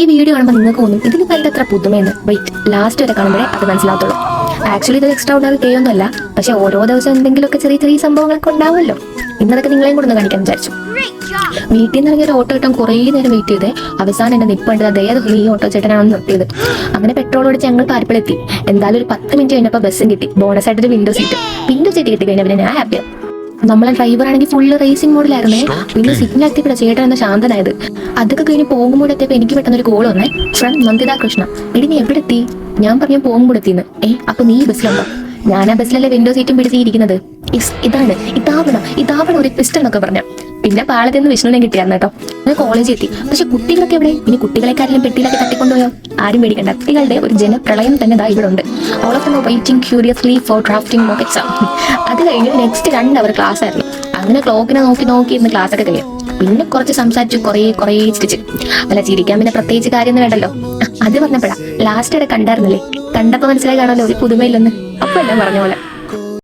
ഈ വീഡിയോ കാണുമ്പോൾ നിങ്ങൾക്ക് തോന്നും ഇതിന് കണ്ട അത്ര പുതുമയെന്ന്. വെയിറ്റ്, ലാസ്റ്റ് വരെ കാണുമ്പോഴേ അത് മനസ്സിലാകത്തുള്ളൂ. ആക്ച്വലി ഇത് എക്സ്ട്രാ ഓർഡിനറി ഡേ ഒന്നുമല്ല, പക്ഷെ ഓരോ ദിവസം എന്തെങ്കിലുമൊക്കെ ചെറിയ ചെറിയ സംഭവങ്ങളൊക്കെ ഉണ്ടാവുമല്ലോ. ഇന്നതൊക്കെ നിങ്ങളെയും കൂടെ ഒന്ന് കാണിക്കാൻ വിചാരിച്ചു. വീട്ടിൽ നിന്ന് ഇറങ്ങിയ ഒരു ഓട്ടോ കിട്ടാൻ കുറേ നേരം വെയിറ്റ് ചെയ്തേ. അവസാനം എന്നെ നിപ്പുണ്ട്, അദ്ദേഹം ഈ ഓട്ടോ ചേട്ടനാണെന്ന് നിർത്തിയത്. അങ്ങനെ പെട്രോൾ ഓടിച്ച് ഞങ്ങൾ പാരിപ്പഴെത്തി. എന്തായാലും ഒരു 10 മിനിറ്റ് കഴിഞ്ഞപ്പോൾ ബസ്സും കിട്ടി. ബോണസ് ആയിട്ടൊരു വിൻഡോ സീറ്റ് കിട്ടി കഴിഞ്ഞാൽ പിന്നെ ഞാൻ ഹാപ്പിയാണ്. നമ്മളെ ഡ്രൈവർ ആണെങ്കിൽ ഫുള്ള് റേസിംഗ് മോഡിലായിരുന്നേ. പിന്നെ സിഗ്നൽ എത്തിയപ്പോഴാണ് ചേട്ടൻ എന്ന ശാന്തനായത്. അതൊക്കെ കഴിഞ്ഞ് പോകുമ്പോൾ എത്തിയപ്പോൾ എനിക്ക് പെട്ടെന്നൊരു കോൾ വന്നേ, ഫ്രം നന്ദിത കൃഷ്ണ. എടി നീ എവിടെ എത്തി? ഞാൻ പറഞ്ഞു പോകുമ്പോൾ എത്തിന്ന്. അപ്പൊ നീ ബസ്സിലുണ്ടോ? ഞാൻ ആ ബസ്സിലല്ലേ വിൻഡോ സീറ്റും പിടിച്ചിരിക്കുന്നത്. ഇതാവണം ഒരു ട്വിസ്റ്റ് എന്നൊക്കെ പറഞ്ഞു. പിന്നെ പാളത്തിൽ നിന്ന് വിഷ്ണുവിനെ കിട്ടിയായിരുന്നു കേട്ടോ. ഞാൻ കോളേജിൽ എത്തി. പക്ഷെ കുട്ടികളൊക്കെ എവിടെ? ഇനി കുട്ടികളെക്കാരെല്ലാം പെട്ടിയിലൊക്കെ തട്ടിക്കൊണ്ടുപോയോ? ആരും പേടിക്കണ്ട, കുട്ടികളുടെ ഒരു ജനപ്രളയം തന്നെ ദാ ഇവിടെ ഉണ്ട്. All of them waiting curiously for drafting mock exam. അത് കഴിഞ്ഞ് നെക്സ്റ്റ് 2 അവർ ക്ലാസ് ആയിരുന്നു. അങ്ങനെ ക്ലോക്കിനെ നോക്കി ഇരുന്ന് ക്ലാസ് ഒക്കെ കഴിയും. പിന്നെ കുറച്ച് സംസാരിച്ചു, കുറേ ചിരിച്ചു. അല്ല, ചിരിക്കാൻ പിന്നെ പ്രത്യേകിച്ച് കാര്യമൊന്നും വേണ്ടല്ലോ. അത് പറഞ്ഞപ്പോഴാ ലാസ്റ്റ് വരെ കണ്ടായിരുന്നില്ലേ? കണ്ടപ്പോൾ മനസ്സിലായി കാണുമല്ലോ ഒരു പുതുമയില്ലെന്ന്. അപ്പൊ എല്ലാം പറഞ്ഞ പോലെ.